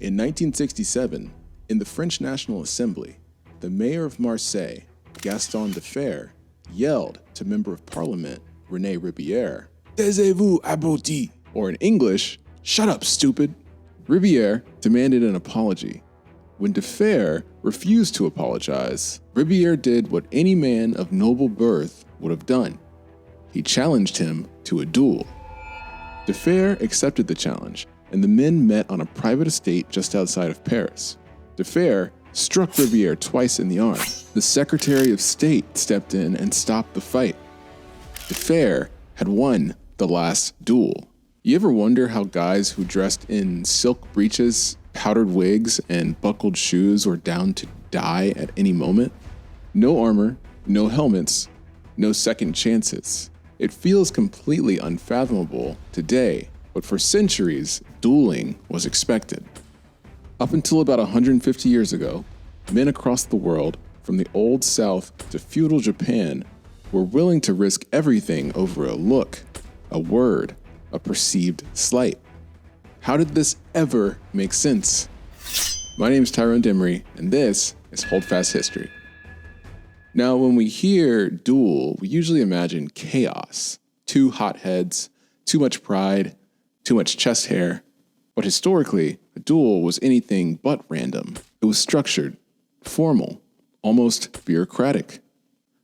In 1967, in the French National Assembly, the mayor of Marseille, Gaston Defferre, yelled to Member of Parliament René Ribière, "Taisez-vous, abruti," or in English, "Shut up, stupid." Ribière demanded an apology. When Defferre refused to apologize, Ribière did what any man of noble birth would have done. He challenged him to a duel. Defferre accepted the challenge, and the men met on a private estate just outside of Paris. Defferre struck Ribière twice in the arm. The Secretary of State stepped in and stopped the fight. Defferre had won the last duel. You ever wonder how guys who dressed in silk breeches, powdered wigs, and buckled shoes were down to die at any moment? No armor, no helmets, no second chances. It feels completely unfathomable today, but for centuries, dueling was expected. Up until about 150 years ago, men across the world, from the Old South to feudal Japan, were willing to risk everything over a look, a word, a perceived slight. How did this ever make sense? My name is Tyrone Demery, and this is Hold Fast History. Now, when we hear duel, we usually imagine chaos. Two hotheads, too much pride, too much chest hair. But historically, a duel was anything but random. It was structured, formal, almost bureaucratic.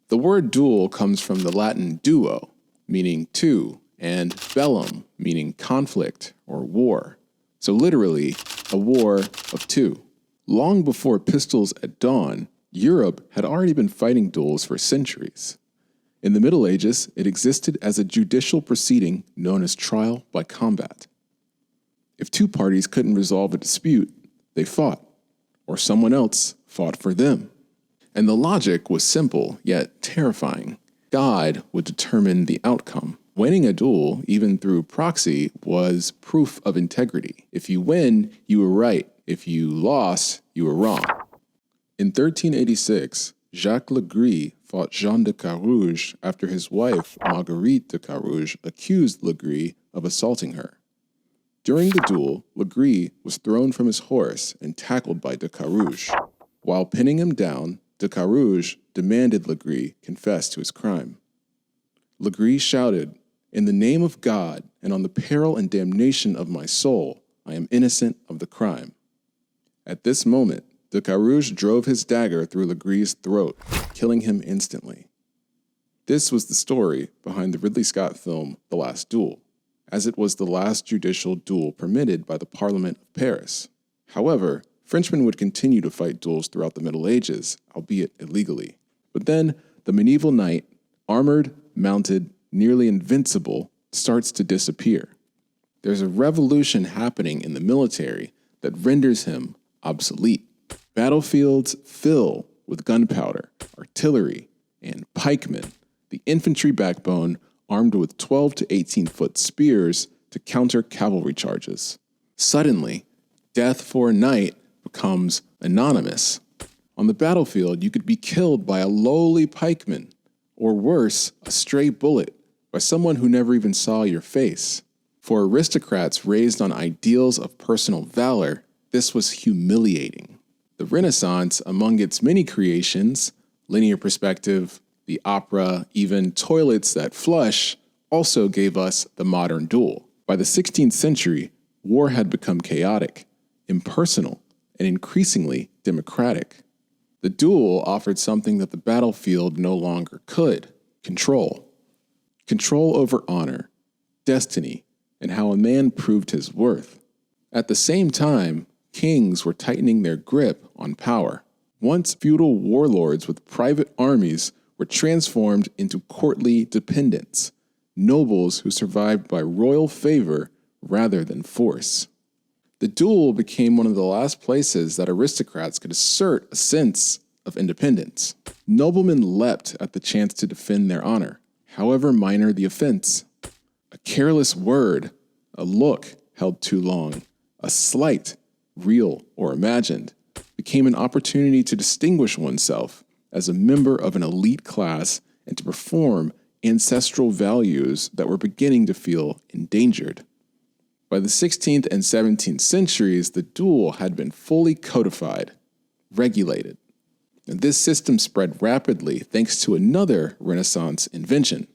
The word duel comes from the Latin duo, meaning two, and bellum, meaning conflict or war. So literally, a war of two. Long before pistols at dawn, Europe had already been fighting duels for centuries. In the Middle Ages, it existed as a judicial proceeding known as trial by combat. If two parties couldn't resolve a dispute, they fought, or someone else fought for them. And the logic was simple, yet terrifying. God would determine the outcome. Winning a duel, even through proxy, was proof of integrity. If you win, you were right. If you lost, you were wrong. In 1386, Jacques Legris fought Jean de Carrouges after his wife, Marguerite de Carrouges, accused Legris of assaulting her. During the duel, Legris was thrown from his horse and tackled by de Carrouges. While pinning him down, de Carrouges demanded Legris confess to his crime. Legris shouted, "In the name of God and on the peril and damnation of my soul, I am innocent of the crime." At this moment, de Carrouges drove his dagger through Legris' throat, killing him instantly. This was the story behind the Ridley Scott film The Last Duel, as it was the last judicial duel permitted by the Parliament of Paris. However, Frenchmen would continue to fight duels throughout the Middle Ages, albeit illegally. But then, the medieval knight, armored, mounted, nearly invincible, starts to disappear. There's a revolution happening in the military that renders him obsolete. Battlefields fill with gunpowder, artillery, and pikemen, the infantry backbone armed with 12 to 18-foot spears to counter cavalry charges. Suddenly, death for a knight becomes anonymous. On the battlefield, you could be killed by a lowly pikeman, or worse, a stray bullet, by someone who never even saw your face. For aristocrats raised on ideals of personal valor, this was humiliating. The Renaissance, among its many creations, linear perspective, the opera, even toilets that flush, also gave us the modern duel. By the 16th century, war had become chaotic, impersonal, and increasingly democratic. The duel offered something that the battlefield no longer could: control. Control over honor, destiny, and how a man proved his worth. At the same time, kings were tightening their grip on power. Once feudal warlords with private armies were transformed into courtly dependents, nobles who survived by royal favor rather than force. The duel became one of the last places that aristocrats could assert a sense of independence. Noblemen leapt at the chance to defend their honor, however minor the offense. A careless word, a look held too long, a slight, real or imagined, became an opportunity to distinguish oneself as a member of an elite class and to perform ancestral values that were beginning to feel endangered. By the 16th and 17th centuries, the duel had been fully codified, regulated. And this system spread rapidly thanks to another Renaissance invention,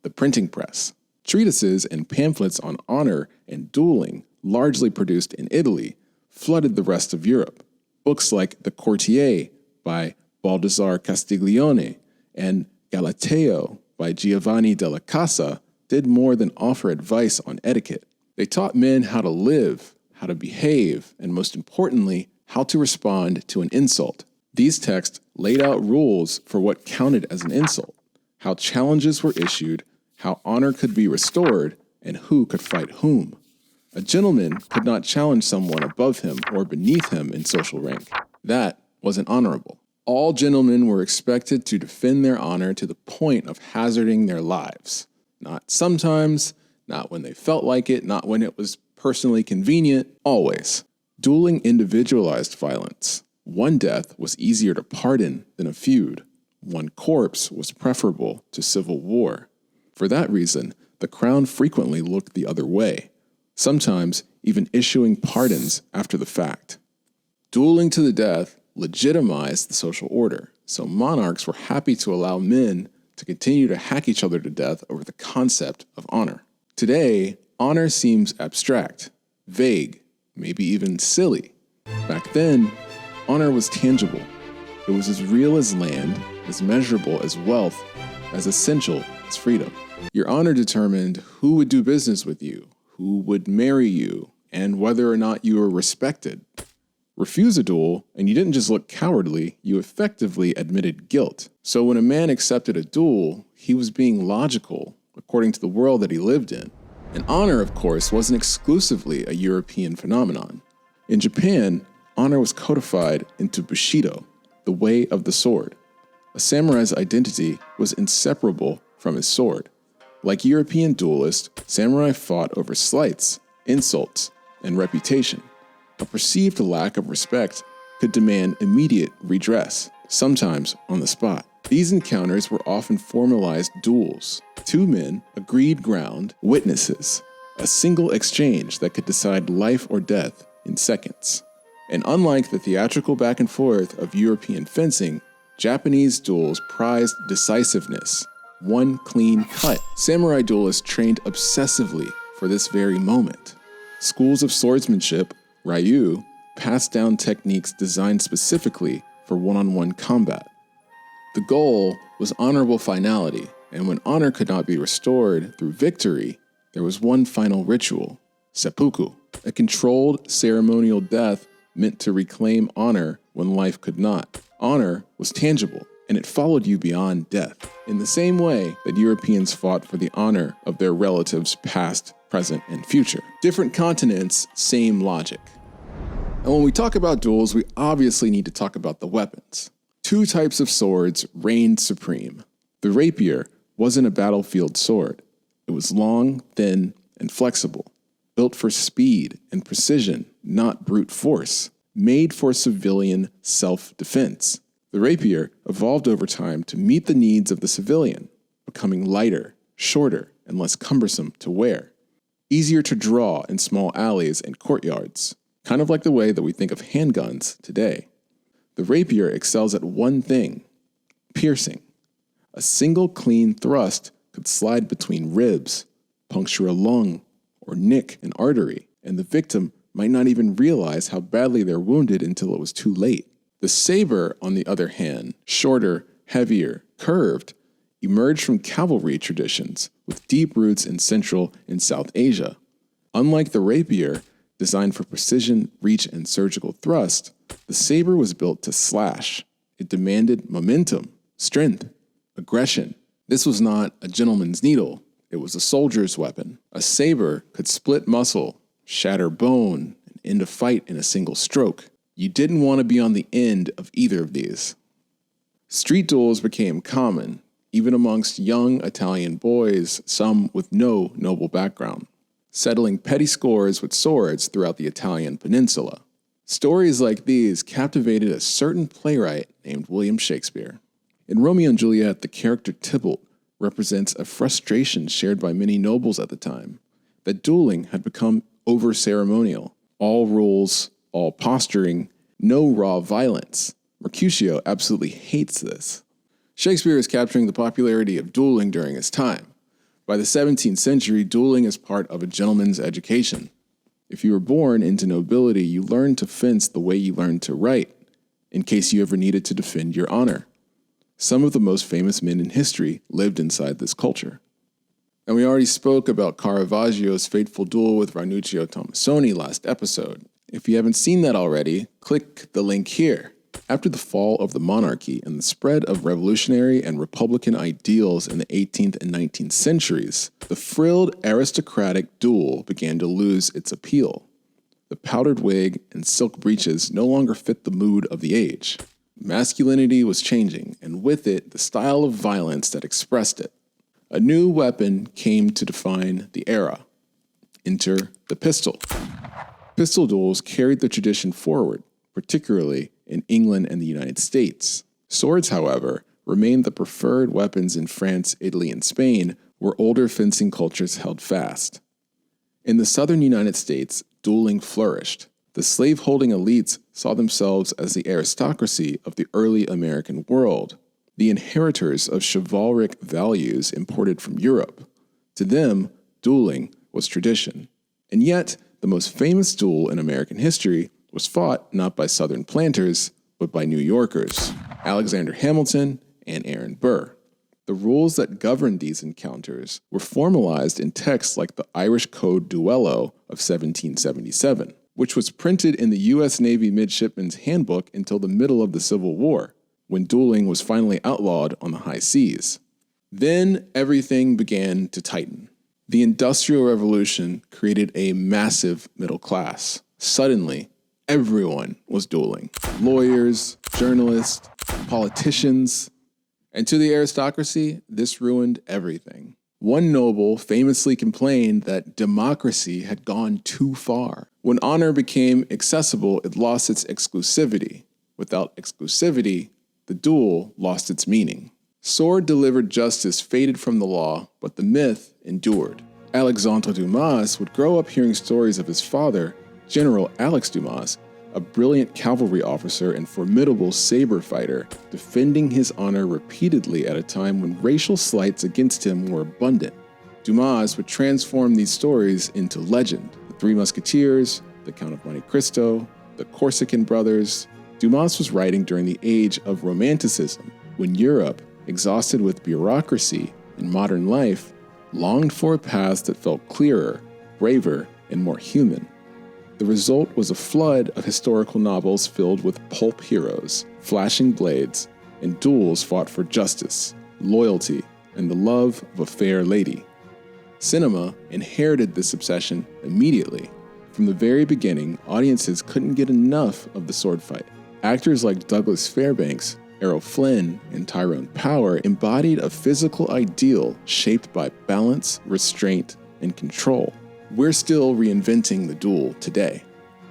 the printing press. Treatises and pamphlets on honor and dueling, largely produced in Italy, flooded the rest of Europe. Books like The Courtier by Baldassare Castiglione and Galateo by Giovanni della Casa did more than offer advice on etiquette. They taught men how to live, how to behave, and most importantly, how to respond to an insult. These texts laid out rules for what counted as an insult, how challenges were issued, how honor could be restored, and who could fight whom. A gentleman could not challenge someone above him or beneath him in social rank. That wasn't honorable. All gentlemen were expected to defend their honor to the point of hazarding their lives. Not sometimes, not when they felt like it, not when it was personally convenient, always. Dueling individualized violence. One death was easier to pardon than a feud. One corpse was preferable to civil war. For that reason, the crown frequently looked the other way, sometimes even issuing pardons after the fact. Dueling to the death legitimized the social order, so monarchs were happy to allow men to continue to hack each other to death over the concept of honor. Today, honor seems abstract, vague, maybe even silly. Back then, honor was tangible. It was as real as land, as measurable as wealth, as essential as freedom. Your honor determined who would do business with you, who would marry you, and whether or not you were respected. Refuse a duel, and you didn't just look cowardly, you effectively admitted guilt. So when a man accepted a duel, he was being logical, according to the world that he lived in. And honor, of course, wasn't exclusively a European phenomenon. In Japan, honor was codified into Bushido, the way of the sword. A samurai's identity was inseparable from his sword. Like European duelists, samurai fought over slights, insults, and reputation. A perceived lack of respect could demand immediate redress, sometimes on the spot. These encounters were often formalized duels. Two men, agreed ground, witnesses, a single exchange that could decide life or death in seconds. And unlike the theatrical back and forth of European fencing, Japanese duels prized decisiveness, one clean cut. Samurai duelists trained obsessively for this very moment. Schools of swordsmanship, Ryu, passed down techniques designed specifically for one-on-one combat. The goal was honorable finality, and when honor could not be restored through victory, there was one final ritual, seppuku, a controlled ceremonial death meant to reclaim honor when life could not. Honor was tangible, and it followed you beyond death, in the same way that Europeans fought for the honor of their relatives past, present, and future. Different continents, same logic. And when we talk about duels, we obviously need to talk about the weapons. Two types of swords reigned supreme. The rapier wasn't a battlefield sword. It was long, thin, and flexible, built for speed and precision, not brute force, made for civilian self-defense. The rapier evolved over time to meet the needs of the civilian, becoming lighter, shorter, and less cumbersome to wear, easier to draw in small alleys and courtyards, kind of like the way that we think of handguns today. The rapier excels at one thing, piercing. A single clean thrust could slide between ribs, puncture a lung, or nick an artery, and the victim might not even realize how badly they're wounded until it was too late. The saber, on the other hand, shorter, heavier, curved, emerged from cavalry traditions with deep roots in Central and South Asia. Unlike the rapier, designed for precision, reach, and surgical thrust, the saber was built to slash. It demanded momentum, strength, aggression. This was not a gentleman's needle. It was a soldier's weapon. A saber could split muscle, shatter bone, and end a fight in a single stroke. You didn't want to be on the end of either of these. Street duels became common, even amongst young Italian boys, some with no noble background, settling petty scores with swords throughout the Italian peninsula. Stories like these captivated a certain playwright named William Shakespeare. In Romeo and Juliet, the character Tybalt represents a frustration shared by many nobles at the time, that dueling had become over-ceremonial. All rules, all posturing, no raw violence. Mercutio absolutely hates this. Shakespeare is capturing the popularity of dueling during his time. By the 17th century, dueling is part of a gentleman's education. If you were born into nobility, you learned to fence the way you learned to write, in case you ever needed to defend your honor. Some of the most famous men in history lived inside this culture. And we already spoke about Caravaggio's fateful duel with Ranuccio Tomassoni last episode. If you haven't seen that already, click the link here. After the fall of the monarchy and the spread of revolutionary and republican ideals in the 18th and 19th centuries, the frilled aristocratic duel began to lose its appeal. The powdered wig and silk breeches no longer fit the mood of the age. Masculinity was changing, and with it, the style of violence that expressed it. A new weapon came to define the era. Enter the pistol. Pistol duels carried the tradition forward, particularly in England and the United States. Swords, however, remained the preferred weapons in France, Italy, and Spain, where older fencing cultures held fast. In the southern United States, dueling flourished. The slave-holding elites saw themselves as the aristocracy of the early American world, the inheritors of chivalric values imported from Europe. To them, dueling was tradition. And yet, the most famous duel in American history was fought not by Southern planters, but by New Yorkers, Alexander Hamilton and Aaron Burr. The rules that governed these encounters were formalized in texts like the Irish Code Duello of 1777, which was printed in the U.S. Navy Midshipman's Handbook until the middle of the Civil War, when dueling was finally outlawed on the high seas. Then everything began to tighten. The Industrial Revolution created a massive middle class. Suddenly, everyone was dueling. Lawyers, journalists, politicians. And to the aristocracy, this ruined everything. One noble famously complained that democracy had gone too far. When honor became accessible, it lost its exclusivity. Without exclusivity, the duel lost its meaning. Sword-delivered justice faded from the law, but the myth endured. Alexandre Dumas would grow up hearing stories of his father, General Alex Dumas, a brilliant cavalry officer and formidable saber fighter, defending his honor repeatedly at a time when racial slights against him were abundant. Dumas would transform these stories into legend. The Three Musketeers, the Count of Monte Cristo, the Corsican Brothers. Dumas was writing during the age of Romanticism, when Europe, exhausted with bureaucracy and modern life, longed for a past that felt clearer, braver, and more human. The result was a flood of historical novels filled with pulp heroes, flashing blades, and duels fought for justice, loyalty, and the love of a fair lady. Cinema inherited this obsession immediately. From the very beginning, audiences couldn't get enough of the sword fight. Actors like Douglas Fairbanks, Errol Flynn, and Tyrone Power embodied a physical ideal shaped by balance, restraint, and control. We're still reinventing the duel today.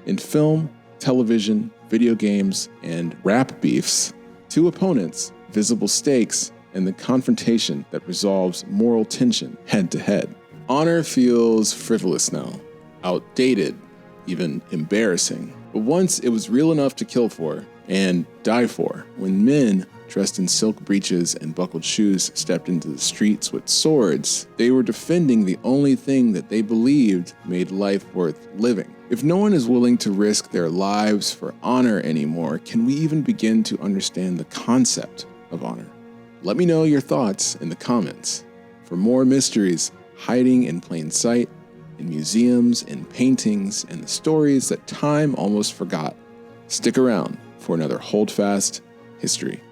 In film, television, video games, and rap beefs, two opponents, visible stakes, and the confrontation that resolves moral tension head to head. Honor feels frivolous now, outdated, even embarrassing. But once it was real enough to kill for and die for, when men dressed in silk breeches and buckled shoes stepped into the streets with swords, they were defending the only thing that they believed made life worth living. If no one is willing to risk their lives for honor anymore, can we even begin to understand the concept of honor? Let me know your thoughts in the comments. For more mysteries hiding in plain sight, in museums, in paintings, and the stories that time almost forgot, stick around for another Holdfast History.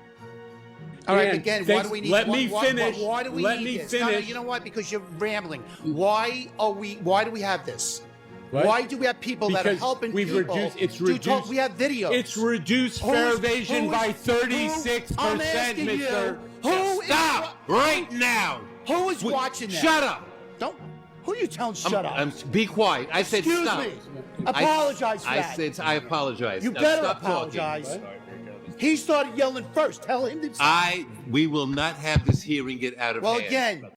All right, again, why do we need? Let me finish. Why do we need this? No, you know what? Because you're rambling. Why do we have this? What? Why do we have people that are helping people? We have videos. It's reduced fair evasion by 36%, mister. Stop right now. Who is watching that? Shut up. Who are you telling shut up? Be quiet. I said Excuse stop. me. Apologize for that. I apologize. You Now better stop apologize. talking. He started yelling first. Tell him to stop. We will not have this hearing get out of hand. Well, again,